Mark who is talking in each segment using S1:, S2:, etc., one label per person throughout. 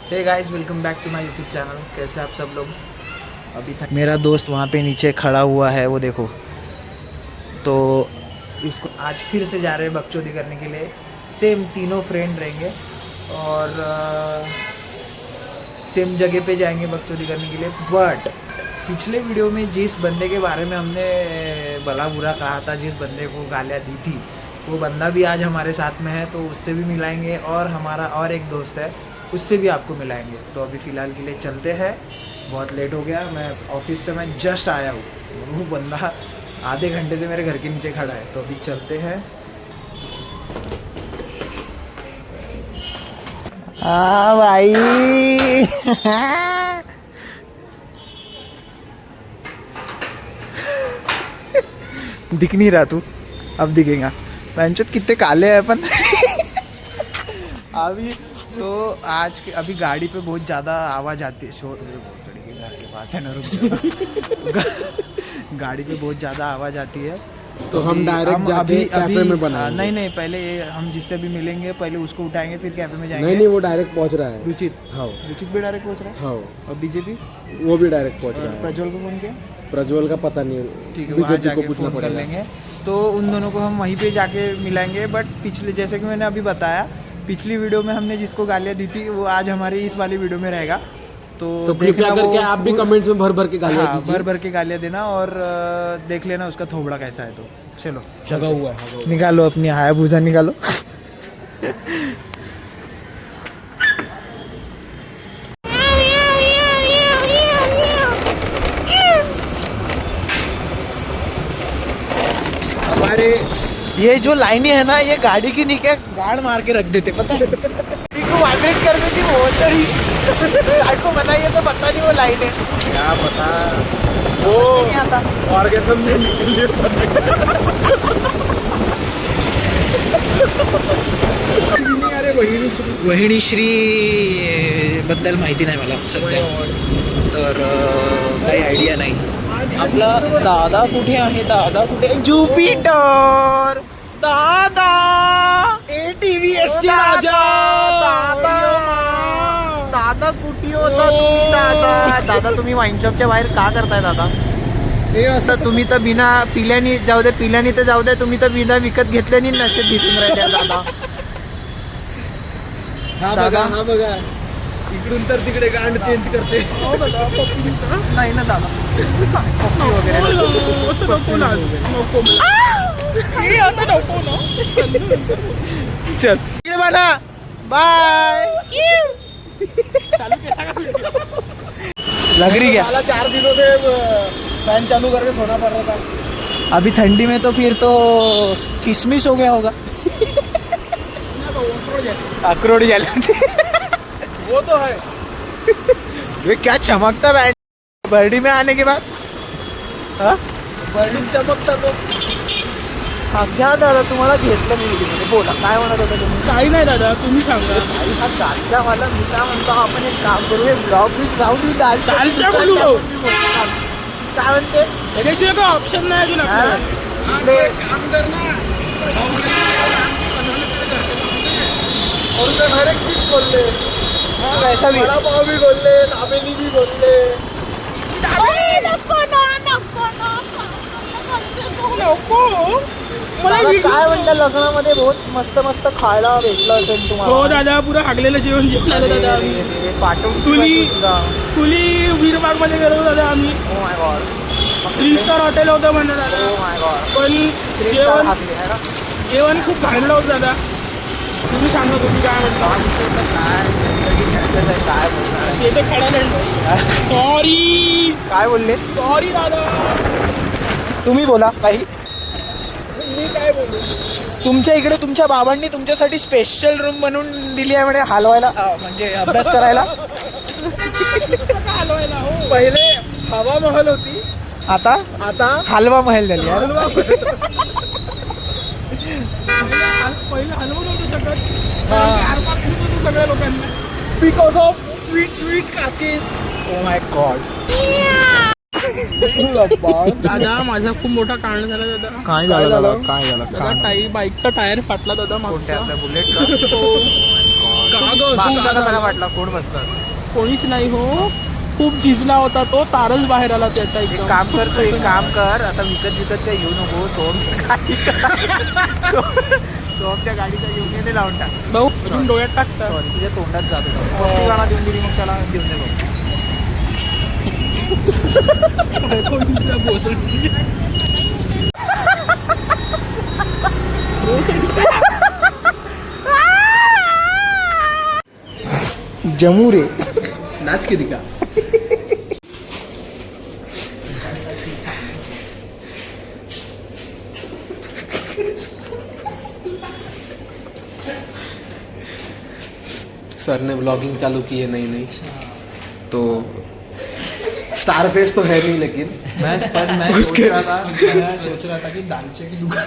S1: हे guys, welcome back to my YouTube channel. कैसे आप सब लोग? अभी तक मेरा दोस्त वहाँ पे नीचे खड़ा हुआ है, वो देखो। तो इसको आज फिर से जा रहे हैं बकचोदी करने के लिए। सेम तीनों फ्रेंड रहेंगे और सेम जगह पे जाएंगे बकचोदी करने के लिए। बट पिछले वीडियो में जिस बंदे के बारे में हमने भला बुरा कहा था, जिस बंदे को गालियाँ दी थी, वो बंदा भी आज हमारे साथ में है, तो उससे भी मिलाएंगे। और हमारा और एक दोस्त है, उससे भी आपको मिलाएंगे। तो अभी फ़िलहाल के लिए चलते हैं, बहुत लेट हो गया। मैं ऑफिस से मैं जस्ट आया हूँ, वो बंदा आधे घंटे से मेरे घर के नीचे खड़ा है। तो अभी चलते हैं। हाँ भाई दिख नहीं रहा तू, अब दिखेगा। पंचत कितने काले हैं अपन अभी तो आज के अभी गाड़ी पे बहुत ज़्यादा आवाज़ आती है, शोर सड़ी के घर के पास है ना, रुक गाड़ी पे बहुत ज़्यादा आवाज़ आती है।
S2: तो हम डायरेक्ट जाके कैफे में बनाएंगे।
S1: नहीं, पहले हम जिससे भी मिलेंगे पहले उसको उठाएंगे, फिर कैफे में जाएंगे।
S2: नहीं, वो डायरेक्ट पहुंच रहा है।
S1: रुचित,
S2: हाँ,
S1: रुचित भी डायरेक्ट पहुंच रहा है।
S2: हाँ,
S1: और बीजेपी
S2: वो भी डायरेक्ट पहुंच रहा है।
S1: प्रज्वल को फोन किया?
S2: प्रज्वल का पता नहीं,
S1: ठीक है,
S2: बीजेपी को पूछना
S1: फोन कर
S2: पड़ेगा।
S1: लेंगे। तो उन दोनों को हम वहीं पे जाके मिलाएंगे। बट पिछले, जैसे कि मैंने अभी बताया, पिछली वीडियो में हमने जिसको गालियाँ दी थी, वो आज हमारी इस वाली वीडिो में रहेगा। तो
S2: कृपया करके आप भी कमेंट्स में भर भर के गालियाँ दीजिए।
S1: भर भर के गालियाँ देना और देख लेना उसका थोबड़ा कैसा है। तो चलो
S2: जगा हुआ है,
S1: निकालो अपनी हायाबुसा निकालो
S2: हमारे
S1: ये जो लाइनें है ना, ये गाड़ी की नीचे गाड़ मार के रख देते, पता है। को वाइब्रेट कर देती वो सही आपको मना, ये तो पता नहीं वो लाइट है
S2: क्या पता, वो
S1: नहीं आता
S2: ऑर्गेजम में निकली अरे
S1: वहिनी श्री बद्दल माहिती नाही मला सध्या, तर काही आयडिया नाही। आपला दादा कुठे आहे? दादा कुठे? ज्युपिटर दादा,
S2: ATVS चे राजा
S1: दादा कुठे होता तुम्ही? दादा तुम्ही वाईन शॉपच्या बाहेर का करताय दादा?
S2: हे असं
S1: तुम्ही तर बिना पिल्यानी जाऊ दे, पिल्यानी तर जाऊ दे, तुम्ही तर बिना विकत घेतल्यानी नशेत दिसून राहिले दादा।
S2: हा बघा इकडून तर तिकडे गांड चेंज करते।
S1: नाही ना दादा, पप्पी वगैरे चल इकडे बघा, बाय। लग रही क्या?
S2: 4 दिनों से फैन चालू करके सोना पड़ रहा था।
S1: अभी ठंडी में तो फिर तो किशमिश हो गया होगा अखरोट जले
S2: वो तो है।
S1: ये क्या चमकता बैंड बर्डी में आने के बाद। हाँ
S2: बर्डिंग चमकता तो
S1: हा घ्या दादा, तुम्हाला घेतलं मी व्हिडिओमध्ये, बोला काय म्हणत होता तुम्ही?
S2: काही नाही दादा, तुम्ही सांगा।
S1: हा दालच्या मला मी काय म्हणतो, आपण एक काम करू, हे ब्लॉग मी जाऊ दे,
S2: दालच्या बोलू.
S1: काय म्हणते?
S2: त्याच्याशिवाय काही ऑप्शन नाही अजून आपल्याला।
S1: इकडे
S2: काम करना और तो हर एक चीज बोलले,
S1: वैसा भी
S2: बड़ा पाव भी बोलले, दाबेली भी बोलले।
S1: मला काय म्हणलं, लग्नामध्ये बहुत मस्त मस्त खायला भेटलं असेल
S3: हो
S1: तुम्हाला?
S3: दादा, पुरा हागलेलं जेवण जेवलं दादा आम्ही.
S1: पाठवून
S3: कुली वीरबाग मध्ये गेलो दादा आम्ही.
S1: ओ माय गॉड,
S3: 3 स्टार हॉटेल होतं म्हणलं दादा,
S1: ओ माय गॉड,
S3: पण जेवण खूप भांडलं होतं दादा. तुम्ही सांगा, तुम्ही काय म्हणता?
S1: काय बोलणार?
S3: ते तर खडा सॉरी
S1: काय बोलले?
S3: सॉरी दादा.
S1: तुम्ही बोला काही.
S3: मी काय बोलू?
S1: तुमच्या इकडे तुमच्या बाबांनी तुमच्यासाठी स्पेशल रूम बनवून दिली आहे म्हणे, हलवायला म्हणजे अभ्यास करायला.
S3: हलवायला हो.
S2: पहिले हवा महल होती,
S1: आता हलवा महल झाली यार.
S3: पहिलं हलवून होतं शकत 4-5 होतं सगळ्या लोकांना.
S2: बिकॉज ऑफ स्वीट काचेस.
S1: ओ माय गॉड,
S3: दादा माझा खूप मोठा कांड झाला दादा.
S1: काय झालं दादा? काय झालं?
S3: दादा बाईकचा टायर फाटला दादा मागचा.
S1: बुलेट कसा वाटला? कोण बसतात?
S3: कोणीच नाही हो, खूप झिजला होता तो, तारच बाहेर आला त्याचा.
S1: एक काम कर, आता विकत काय येऊ नको. सोमच्या गाडीचा घेऊन येते लावून टाक.
S3: भाऊ अजून डोळ्यात टाकतात.
S1: सॉरी, तुझ्या तोंडात जातो. कोणती गाणं देऊन दिली मग त्याला देऊन दे बघ. जमू रे
S2: नाच किती का? सर ने ब्लॉगिंग चालू की है नई तो स्टार फेस तो है नहीं, लेकिन
S1: मैं सोच रहा था कि दालचे की दुकान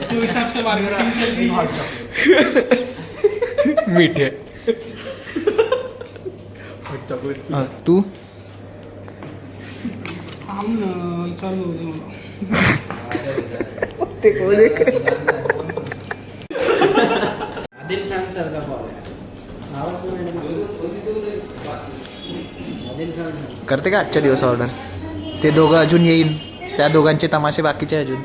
S3: तो हिसाब से मार्केटिंग चल रही है.
S2: मीठे
S1: तू
S3: थांब ना, चालू होतं मला.
S1: आदिल खान सर का कॉल करते का आजच्या दिवस ऑर्डर? ते दोघं अजून येईल, त्या दोघांचे तमाशे बाकीचे अजून.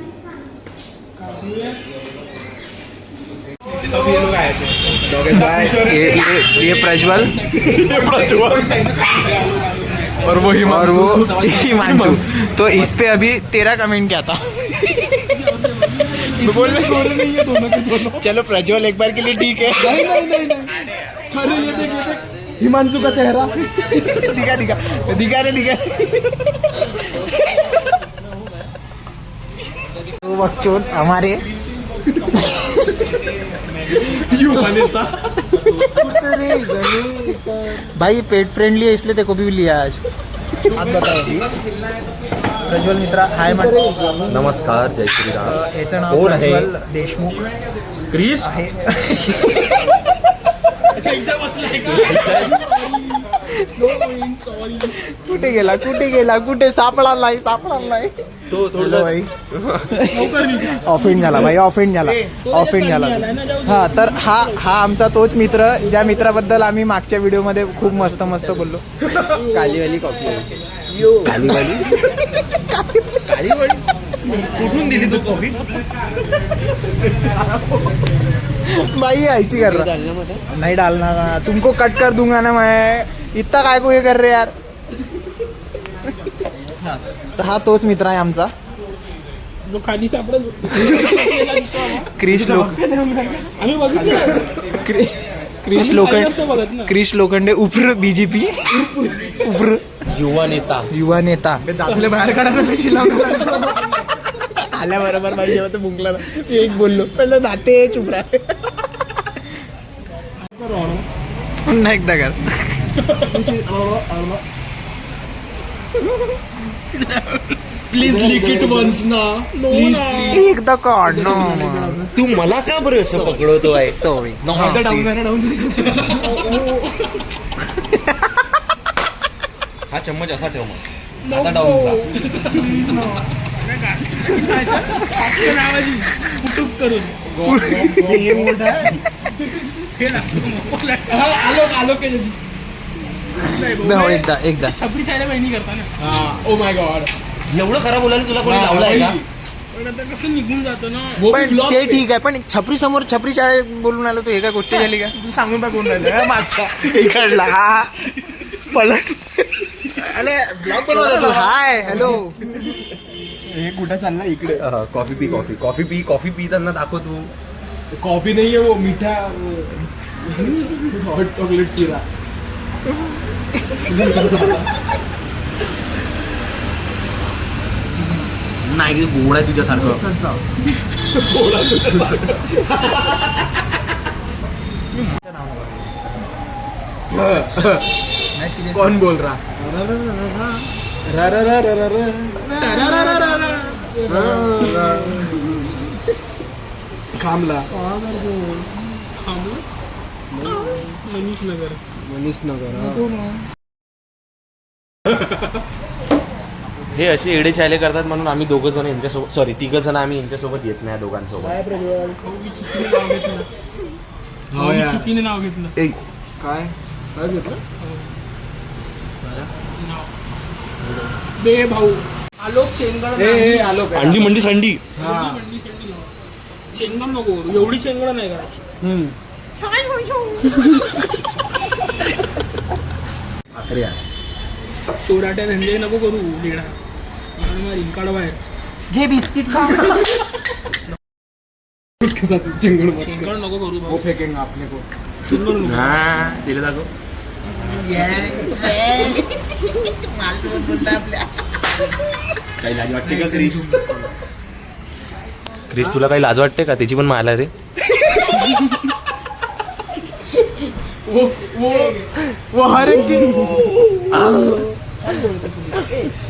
S1: ये प्रज्वल
S2: और वो
S1: हिमांशु. तो इस पे अभी तेरा कमेंट क्या था?
S3: नहीं है दोनों के दोनों.
S1: चलो प्रज्वल एक बार के लिए ठीक है.
S3: नहीं. अरे ये देख हिमांशु का चेहरा.
S1: दिखा रे. तो बच्चों हमारे भाई ये पेट फ्रेंडली है इसलिए तेको भी लिया आज. आज बताओ अभी. प्रज्वल मित्रा हाय म्हटलं.
S4: नमस्कार, जय श्रीराम.
S1: याचं नाव
S4: कोण आहे?
S1: प्रज्वल देशमुख
S4: क्रिस
S1: आहे.
S3: अच्छा इथं बसलाय का? सॉरी.
S1: कुठे गेला कुठे सापडला नाही.
S4: तो
S1: हॅलो भाई.
S3: लवकर निघा.
S1: ऑफेंड झाला. हा तर हा आमचा तोच मित्र ज्या मित्राबद्दल आम्ही मागच्या व्हिडिओमध्ये खूप मस्त बोललो.
S2: कालीवाली कॉफी.
S4: कालीवाली कुठून दिली तू कॉफी?
S1: भाई ऐसी कर रहा नहीं डालना ना, तुमको कट कर दूंगा ना मैं. इतना काय को हे कर रे यार. तर हा तोच मित्र आहे आमचा
S3: जो खाली सापडत
S1: क्रिश
S3: आम्ही बघितलं.
S1: क्रिश लोखंडे उप्र बीजेपी उप्र
S4: युवा नेता.
S1: नेता.
S2: आपल्या बाहेर काढायला
S1: आल्या बरोबर भाई जेव्हा तो बुंकला ना, मी एक बोललो पहिलं नाते चुप राहा. पुन्हा एकदा कर.
S3: प्लीज लिक इट वन्स ना. प्लीज
S1: एकदा काढ ना.
S4: तू मला का बरं असं पकडवतो आहे?
S1: सॉरी.
S4: हा चम्मच असा ठेव मग. आता डाऊन जा.
S3: नावाची कुटुंब करून आलो के जशी
S1: एकदा
S3: छपरी चायला बहिणी करता ना.
S2: ओ माय गॉड.
S4: एवढं खराब बोलायला तुला कोणी लावलं आहे का?
S3: पण आता कसं निघून जातो ना.
S1: पण ते ठीक आहे, पण छपरी समोर छपरी शाळेत बोलून आलो तू. हे काय गोष्टी झाली का?
S2: तू सांगून टाकून राहिलं मागच्या
S1: इकडला पलट. अरे ब्लॉग बनवला तू. Hi hello.
S2: हे कुठं चालला इकडे?
S4: कॉफी पी त्यांना दाखव तू.
S2: कॉफी नाही आहे वो मीठा हॉट चॉकलेट पिरा.
S4: नाही गोड आहे तुझ्यासारखं.
S2: कौन बोल रहा? खामला. मनीष नगर.
S4: हे असे एडे चायले करतात म्हणून आम्ही दोघं जण यांच्यासोबत सॉरी तिघं जण आम्ही यांच्यासोबत येत नाही दोघांसोबत.
S3: काय प्रज्वल भाऊ चित्तीने नाव घेतलं. भाऊ चित्तीने नाव घेतलं.
S2: काय काय घेतलं
S3: बे भाऊ आलोक चेंगड
S2: आलो
S4: अंडी मंडी संडी.
S3: चेंगड नको करू. एवढी चेंगड नाही करायची.
S4: आखरी
S3: चोराट्या धंदे नको करू लेडा. मारीन काढा बाहेर.
S1: घे बिस्किट खा.
S3: चेंगड नको करू भाऊ.
S2: फेकेंगे आपने को.
S3: चेंगड नको.
S4: हा दिले दाखव. काही लाज वाटते का क्रिस? क्रिस तुला काही लाज वाटते का? त्याची पण मायला रे.
S3: वो हर एक चीज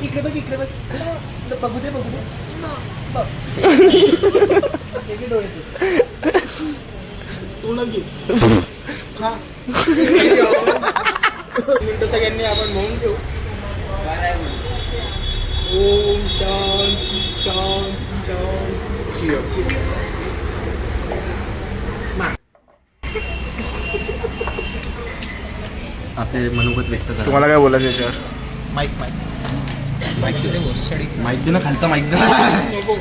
S1: इकडे बघ इकडे बघ. बघू दे बघू दे.
S3: मिनिटं सगळ्यांनी आपण म्हणून ठेवू. ओम शांती शांती शांती.
S4: आपले मनोगत व्यक्त करा.
S2: तुम्हाला काय बोलायचं याच्यावर?
S1: माईक
S4: माहिती दे ना खालता माहिती दे.
S3: नको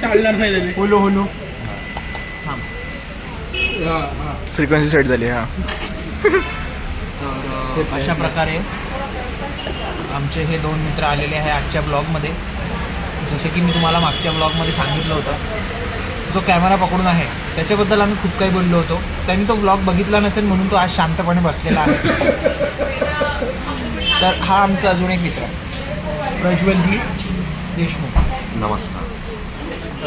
S3: चालणार नाही त्याने.
S1: होलो होलो.
S2: फ्रिक्वेन्सी सेट झाली. हा
S1: तर अशा प्रकारे आमचे हे दोन मित्र आलेले आहे आजच्या ब्लॉगमध्ये. जसे की मी तुम्हाला मागच्या ब्लॉगमध्ये सांगितलं होतं, जो कॅमेरा पकडून आहे त्याच्याबद्दल आम्ही खूप काही बोललो होतो. त्यांनी तो ब्लॉग बघितला नसेल म्हणून तो आज शांतपणे बसलेला आहे. तर हा आमचा अजून एक मित्र प्रज्वलजी देशमुख.
S4: नमस्कार.
S1: तर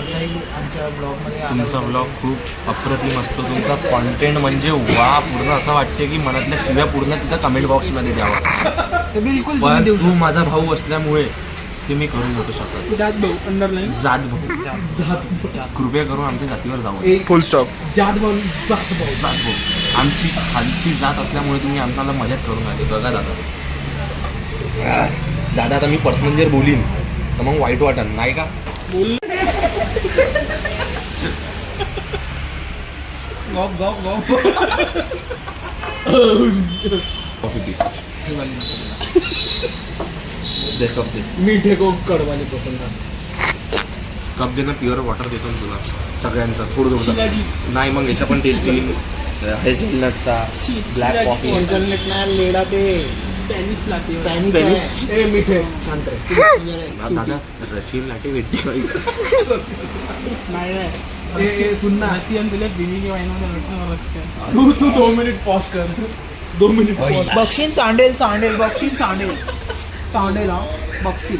S1: आमच्या ब्लॉगमध्ये
S4: तुमचा ब्लॉग खूप अप्रतिम असतो. तुमचा कॉन्टेंट म्हणजे वा पूर्ण असं वाटते की मनातल्या शिव्या पूर्ण तिथं कमेंट बॉक्समध्ये द्यावा.
S1: ते बिलकुल तुम्ही
S4: पण
S1: देऊ
S4: तू माझा भाऊ असल्यामुळे ते मी करू नव्हतो शकत.
S3: जात भाऊ अंडरलाईन.
S4: जात भाऊ कृपया करून आमच्या जातीवर जाऊ.
S2: फुल स्टॉप.
S3: जात भाऊ जात भाऊ.
S4: जात भाऊ आमची खालची जात असल्यामुळे तुम्ही आम्हाला मदत करून आले. बघा दादा दादा आता मी पर्सनल जर बोलीन तर मग वाईट वाटन नाही का?
S3: बोल
S1: गॉप गॉप गॉप.
S4: कॉफी पी दे कप दे.
S3: मीठे को कडवाले पसंत.
S4: कप दे ना प्युअर वॉटर देतो ना तुला सगळ्यांचा थोडं
S3: शिलाजी.
S4: नाही मग याचा पण टेस्ट येईल. हेझलनटचा ब्लॅक कॉफी.
S1: हेझलनट नाही लेडा ते
S3: स्पॅनिश लाटे.
S4: स्पॅनिश.
S3: ए मीठे शांत रे.
S4: दादा रशियन लाटे भेटते
S3: नाही नाही
S1: सुन ना.
S3: रशियन तुला दिली की वाईन रस्त्या. तू 2 मिनिट पॉज कर. 2 मिनिट पॉज.
S1: बक्षील सांडेल सांडेल बक्षील सांडेल सांडेल हा बक्षील.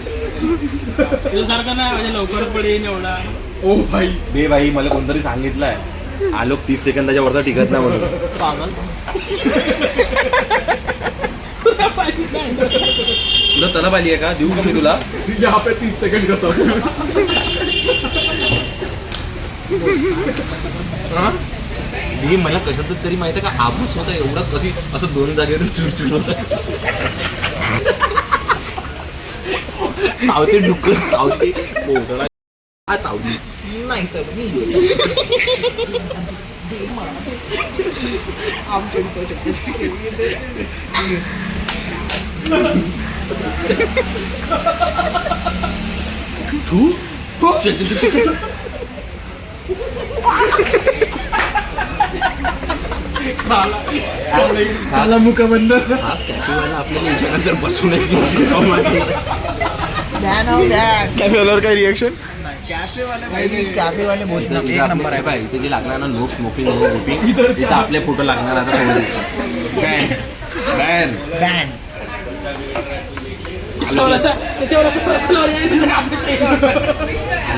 S3: तुझ्यासारखं नाही म्हणजे लवकर पडेल एवढा. ओ भाई
S4: बे भाई मला कोणतरी सांगितलंय आलोक 30 सेकंदाच्या वरता टिकत नाही म्हणून.
S1: पागल.
S4: तुला तलब आली आहे का? देऊ का मी तुला?
S3: यहाँ पे 30 सेकंड करतो.
S4: हे मला कशात तरी माहिती आहे का आभास होता एवढा कशी असं 2 जागेवरून चुरचुर होत. चावते डुक्कर चावते पोहोचला हा चावली
S1: नाही सर मी आमच्या
S4: तू
S3: काला मुका बंद.
S4: हा कॅफेवाला आपल्याला याच्यानंतर बसून
S2: कॅफेवर काय रिएक्शन?
S1: कॅफेवाले बोलतात एक नंबर आहे.
S4: पाय इथे जे लागणार ना नो स्मोकिंग नो वुपिंग इथं आपले फोटो लागणार आता थोड्या दिवसात. Ban
S1: band.
S3: त्याच्यावर असं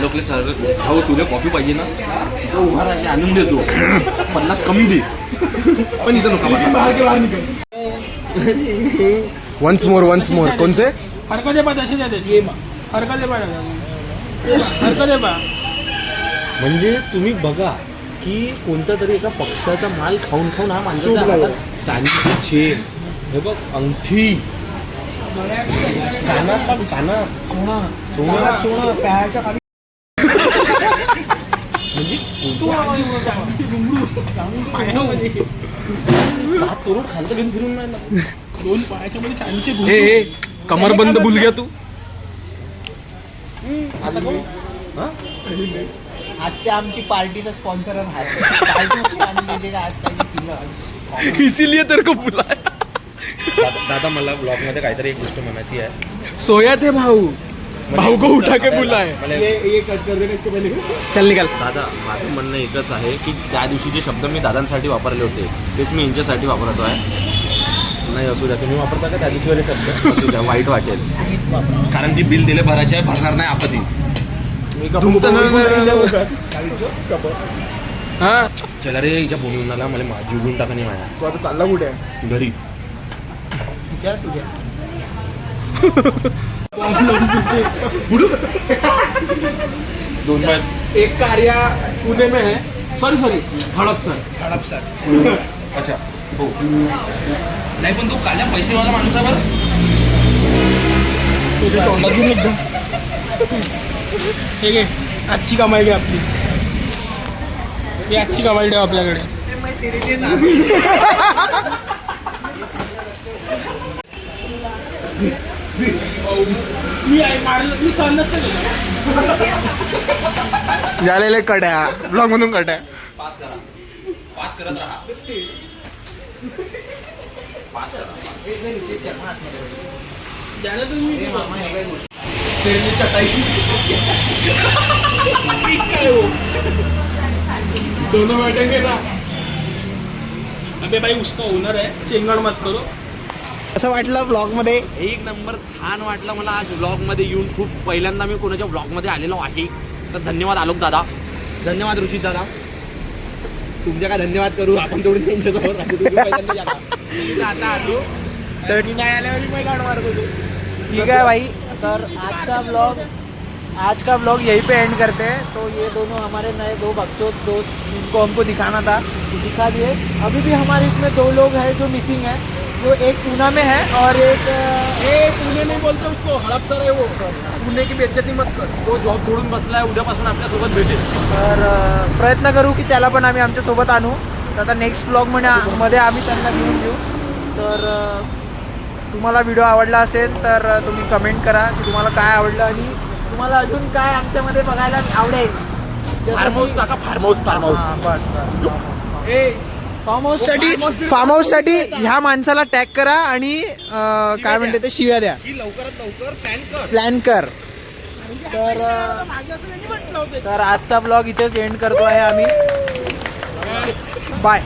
S4: लोकले सर भाऊ तुला कॉफी पाहिजे ना इथं उभा राहिले आणून देतो 50 कमी दे पण इथं नका बसा.
S3: बाहेर निघाल.
S2: वन्स मोर कोणचे?
S3: हरकत आहे बा तसे द्या त्याची. हरकत आहे बा हरकत आहे बा.
S4: म्हणजे तुम्ही बघा की कोणत्या तरी एका पक्षाचा माल खाऊन खाऊन हा माणसाचा हातात चांदीची चेन हे बघ अंगठी
S1: सोनं प्यायच्या खाली
S4: म्हणजे
S3: चांदीची घुंगरू पायामध्ये
S4: 7 करोड खालचं घेऊन फिरून नाही ना.
S3: 2 पायाच्या मध्ये चांदीचे
S2: ए
S3: घुंगरू.
S2: ए कमरबंद भूल गया तू.
S4: आता कोण? हा?
S1: आजच्या आमची पार्टीचा स्पॉन्सर पार्टी आणि जे आज काही पिलं
S2: इसीलिए तेरे को बुलाया.
S4: दादा मला ब्लॉगमध्ये काहीतरी एक गोष्ट म्हणायची आहे.
S2: सोया थे भाऊ. भाऊ को उठा के बुलाए.
S1: ये कट कर देना इसके पहले.
S2: चल निकाल.
S4: दादा माझं म्हणणं एकच आहे की त्या दिवशी जे शब्द मी दादांसाठी वापरले होते तेच मी यांच्यासाठी वापरतो आहे. नाही असू द्या, तुम्ही वापरता का त्या दिवशी वाले शब्द? असू द्या, वाईट वाटेल. कारण की बिल दिले भरायचे आहे, भरणार नाही आपत्ती.
S2: हा
S4: चला रे, हिच्या फोन येऊन आला, मला जीव घेऊन टाका नाही माझ्या.
S3: तू आता चालला कुठे आहे?
S4: घरी
S1: विचार तुझ्या
S4: दोन बाय.
S2: एक कार्य पुणे में है. सॉरी हड़पसर.
S4: अच्छा हो. नाही पण तो काल्या पैसेवाला माणूस आहे बरं.
S3: तुझ्या तोंडात घेऊन एकदा. हे घे, आजची कमाई घे आपली. ही आजची कमाई ठेव आपल्याकडे. मी सहन नसतं केलं.
S2: झालेले कड्या ब्लॉग मधून कड्या.
S4: पास करा, पास करत राहा. पास करा.
S3: ज्याला तुम्ही काय हो दोनों बैठेंगे ना. अबे भाई उसका ओनर है, शेंगड मत करो.
S1: असं वाटलं ब्लॉग मध्ये.
S4: एक नंबर छान वाटलं मला आज व्लॉगमध्ये येऊन. खूप पहिल्यांदा मी कोणाच्या व्लॉगमध्ये आलेलो आहे. तर धन्यवाद आलोक दादा, धन्यवाद ऋषित दादा. तुमच्या काय धन्यवाद करू आपण, तेवढी त्यांच्याजवळ आता आलो
S1: तर नाही आल्यावर मी गाड मारत होतो. ठीक है भाई, सर आज का ब्लॉग यहीं पे एंड करते हैं. तो ये दोनों हमारे नए 2 बच्चों दोस्त जिनको हमको दिखाना था तो दिखा दिए. अभी भी हमारे इसमें 2 लोग हैं जो मिसिंग है, जो एक पूना में है और एक
S3: पुणे नहीं बोलते उसको, हड़पसर है वो.
S4: पुणे की बेइज्जती मत कर. तो जॉब सोडून बसलाय, उद्यापासून आपल्यासोबत भेटेल.
S1: तर प्रयत्न करू की त्याला पण आम्ही आमच्यासोबत आणू. तर आता नेक्स्ट ब्लॉगमध्ये आम्ही त्यांना घेऊन येऊ. तर तुम्हाला व्हिडिओ आवडला असेल तर तुम्ही कमेंट करा की तुम्हाला काय आवडलं आणि तुम्हाला अजून काय आमच्यामध्ये बघायला आवडेल.
S4: फार्म हाऊस टाका, फार्म हाऊस.
S1: फार्म हाऊससाठी ह्या माणसाला टॅग करा आणि काय म्हणते ते शिव्या द्या.
S4: लवकरात लवकर
S1: प्लॅन कर. तर आजचा ब्लॉग इथेच एंड करतो आहे आम्ही. बाय.